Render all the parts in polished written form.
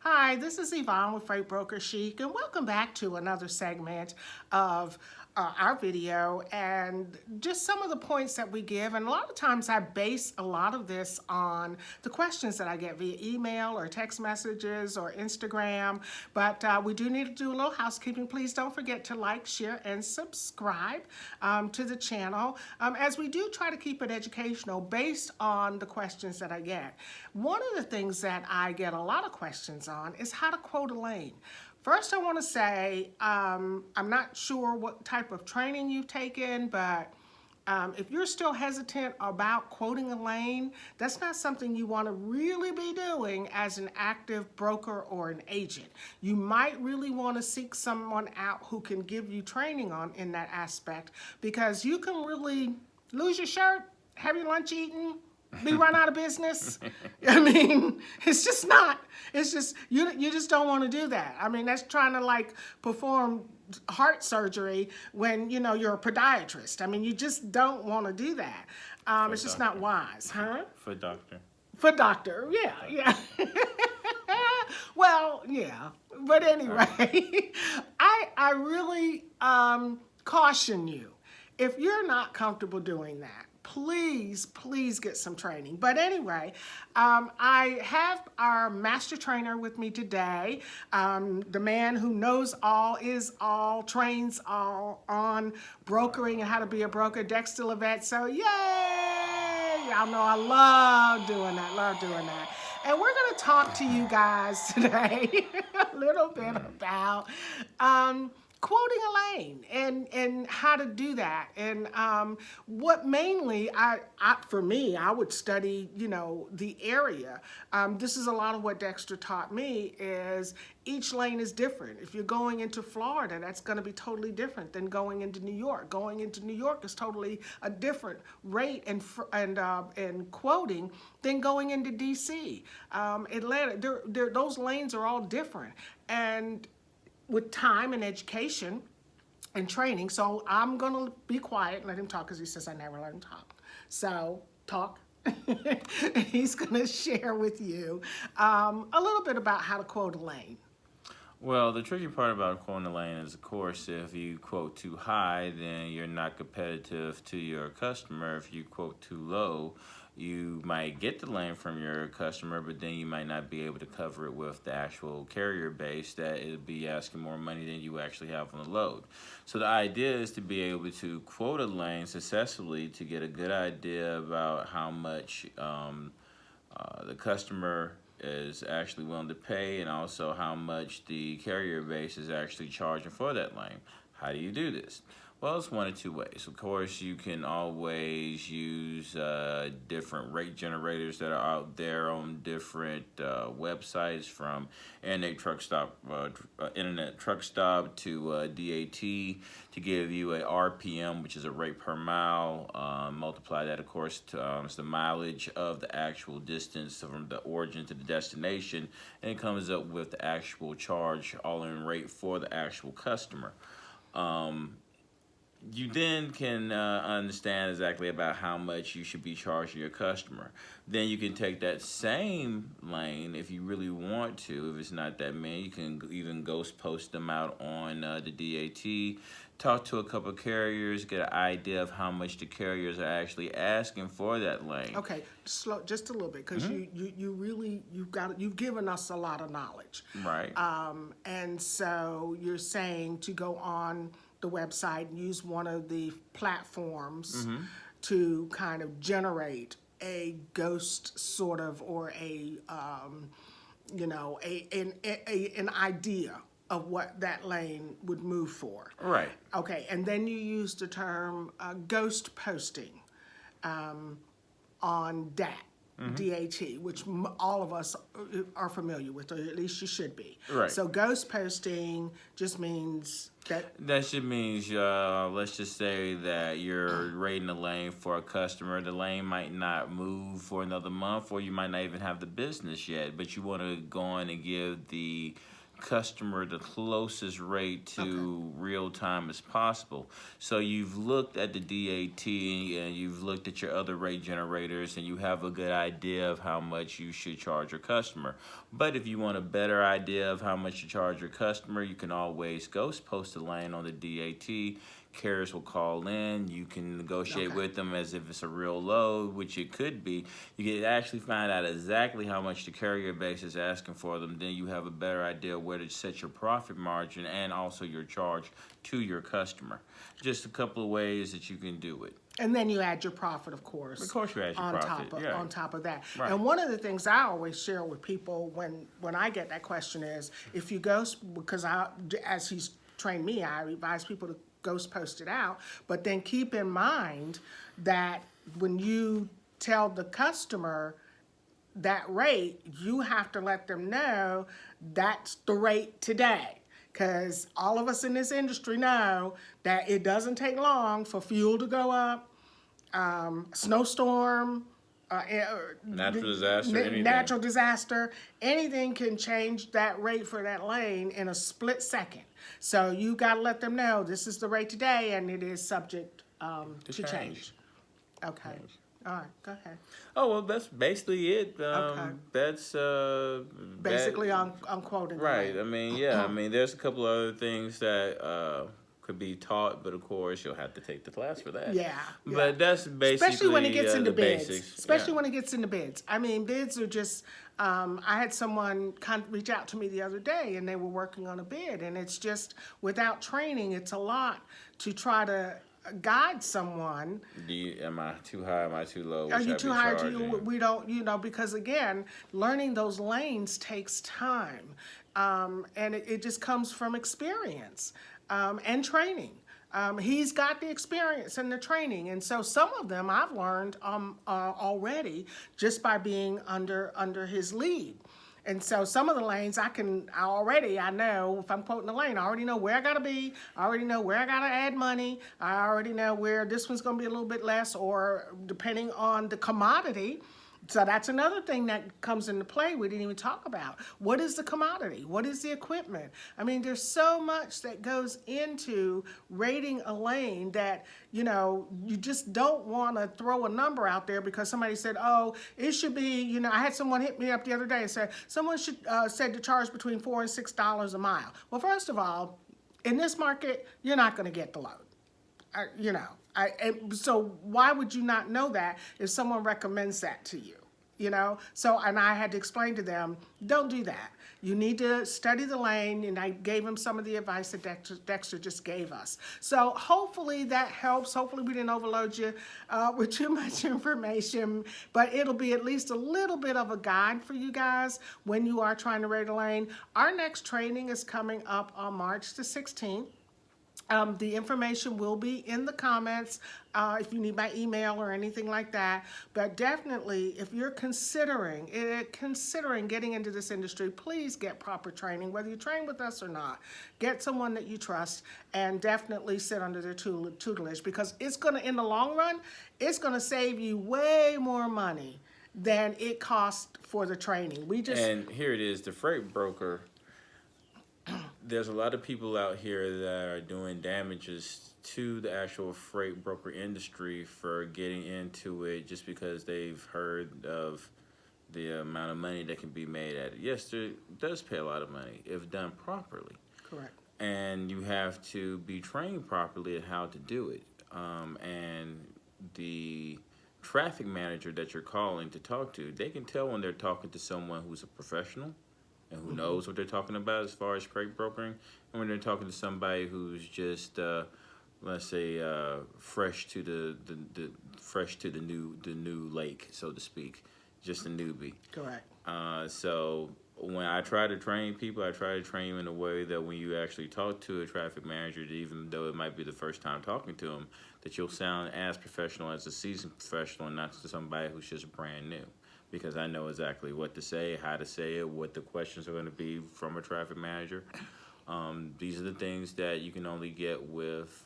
Hi, this is Yvonne with Freight Broker Chic, and welcome back to another segment of our video and just some of the points that we give. And a lot of times I base a lot of this on the questions that I get via email or text messages or Instagram. But we do need to do a little housekeeping. Please don't forget to like, share, and subscribe to the channel as we do try to keep it educational based on the questions that I get. One of the things that I get a lot of questions on is how to quote a lane. First, I want to say I'm not sure what type of training you've taken, but if you're still hesitant about quoting a lane, that's not something you want to really be doing as an active broker or an agent. You might really want to seek someone out who can give you training on in that aspect, because you can really lose your shirt, have your lunch eaten, be run out of business. I mean, it's just not. It's just, you just don't want to do that. I mean, that's trying to like perform heart surgery when, you know, you're a podiatrist. I mean, you just don't want to do that. It's just not wise, huh? For doctor. For doctor, yeah. Well, yeah. But anyway, I really caution you, if you're not comfortable doing that, please get some training. But anyway, I have our master trainer with me today, the man who knows all, is all, trains all on brokering and how to be a broker, Dexter Levette. So yay! Y'all know I love doing that. And we're going to talk to you guys today a little bit about quoting a lane and how to do that. And what mainly, for me, I would study, you know, the area. This is a lot of what Dexter taught me, is each lane is different. If you're going into Florida, that's going to be totally different than going into New York. Going into New York is totally a different rate and quoting than going into DC. Atlanta, those lanes are all different. And with time and education and training, so I'm gonna be quiet and let him talk, because he says I never let him talk. So talk. He's gonna share with you a little bit about how to quote a lane. Well, the tricky part about quoting a lane is, of course, if you quote too high, then you're not competitive to your customer. If you quote too low, you might get the lane from your customer, but then you might not be able to cover it with the actual carrier base that it'll be asking more money than you actually have on the load. So the idea is to be able to quote a lane successfully to get a good idea about how much the customer is actually willing to pay, and also how much the carrier base is actually charging for that lane. How do you do this? Well, it's one of two ways. Of course, you can always use different rate generators that are out there on different websites, from Internet Truck Stop to DAT, to give you a RPM, which is a rate per mile. Multiply that, of course, to it's the mileage of the actual distance from the origin to the destination, and it comes up with the actual charge, all-in rate for the actual customer. You then can understand exactly about how much you should be charging your customer. Then you can take that same lane, if you really want to. If it's not that many, you can even ghost post them out on the DAT. Talk to a couple of carriers, get an idea of how much the carriers are actually asking for that lane. Okay, slow just a little bit, because you've given us a lot of knowledge. Right. And so you're saying to go on the website and use one of the platforms to kind of generate a ghost sort of, or a you know, an idea of what that lane would move for. Right. Okay, and then you use the term ghost posting on DAT, which all of us are familiar with, or at least you should be. Right. So ghost posting just means that... That should means, let's just say that you're rating a lane for a customer. The lane might not move for another month, or you might not even have the business yet, but you want to go on and give the customer the closest rate to real time as possible. So you've looked at the DAT and you've looked at your other rate generators and you have a good idea of how much you should charge your customer. But if you want a better idea of how much you charge your customer, you can always ghost post a lane on the DAT. Carriers will call in. You can negotiate with them as if it's a real load, which it could be. You can actually find out exactly how much the carrier base is asking for them. Then you have a better idea where to set your profit margin and also your charge to your customer. Just a couple of ways that you can do it. And then you add your profit, of course. Of course, you add your profit. On top of that. Right. And one of the things I always share with people when I get that question is, if you ghost, because as he's trained me, I advise people to ghost post it out, but then keep in mind that when you tell the customer that rate, you have to let them know that's the rate today. Because all of us in this industry know that it doesn't take long for fuel to go up, snowstorm, natural disaster, anything can change that rate for that lane in a split second. So you got to let them know this is the rate today, and it is subject to change. Okay. All right. Go ahead. Oh, well, that's basically it. That's basically on quoting. Right. I mean, yeah. I mean, there's a couple other things that could be taught, but of course you'll have to take the class for that. Yeah. But that's basically especially when it gets into bids. Basics. Especially when it gets into bids. I mean, bids are just. I had someone reach out to me the other day, and they were working on a bid, and it's just without training, it's a lot to try to guide someone. Am I too high? Am I too low? Are you too high? We don't, because again, learning those lanes takes time, and it just comes from experience and training. He's got the experience and the training, and so some of them I've learned already just by being under his lead. And so some of the lanes I know if I'm quoting the lane, I already know where I gotta be, I already know where I gotta add money, I already know where this one's gonna be a little bit less, or depending on the commodity. So that's another thing that comes into play we didn't even talk about. What is the commodity? What is the equipment? I mean, there's so much that goes into rating a lane that, you just don't want to throw a number out there because somebody said, oh, it should be, I had someone hit me up the other day and said, someone should said to charge between $4 and $6 a mile. Well, first of all, in this market, you're not going to get the load. So why would you not know that if someone recommends that to you? So, and I had to explain to them, don't do that. You need to study the lane, and I gave him some of the advice that Dexter just gave us. So hopefully that helps. Hopefully we didn't overload you with too much information, but it'll be at least a little bit of a guide for you guys when you are trying to rate a lane. Our next training is coming up on March the 16th. The information will be in the comments if you need my email or anything like that. But definitely, if you're considering getting into this industry, please get proper training, whether you train with us or not. Get someone that you trust, and definitely sit under their tutelage, because it's going to, in the long run, it's going to save you way more money than it costs for the training. And here it is, the freight broker. There's a lot of people out here that are doing damages to the actual freight broker industry for getting into it just because they've heard of the amount of money that can be made at it. Yes, it does pay a lot of money if done properly. Correct. And you have to be trained properly at how to do it. And the traffic manager that you're calling to talk to, they can tell when they're talking to someone who's a professional and who knows what they're talking about as far as freight brokering, and when they're talking to somebody who's just, let's say, fresh to the new lake, so to speak, just a newbie. Correct. So when I try to train people, I try to train them in a way that when you actually talk to a traffic manager, even though it might be the first time talking to them, that you'll sound as professional as a seasoned professional, and not to somebody who's just brand new. Because I know exactly what to say, how to say it, what the questions are going to be from a traffic manager. These are the things that you can only get with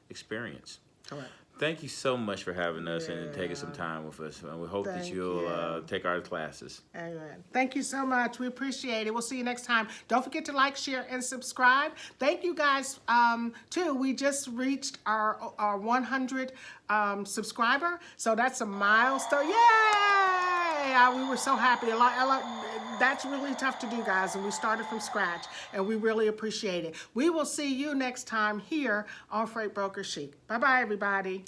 experience. Correct. Thank you so much for having us and Yeah. taking some time with us. And we hope that Thank you'll you. take our classes. Amen. Thank you so much. We appreciate it. We'll see you next time. Don't forget to like, share, and subscribe. Thank you guys, too. We just reached our 100 subscriber, so that's a milestone. Yay! We were so happy. That's really tough to do, guys, and we started from scratch, and we really appreciate it. We will see you next time here on Freight Broker Chic. Bye-bye, everybody.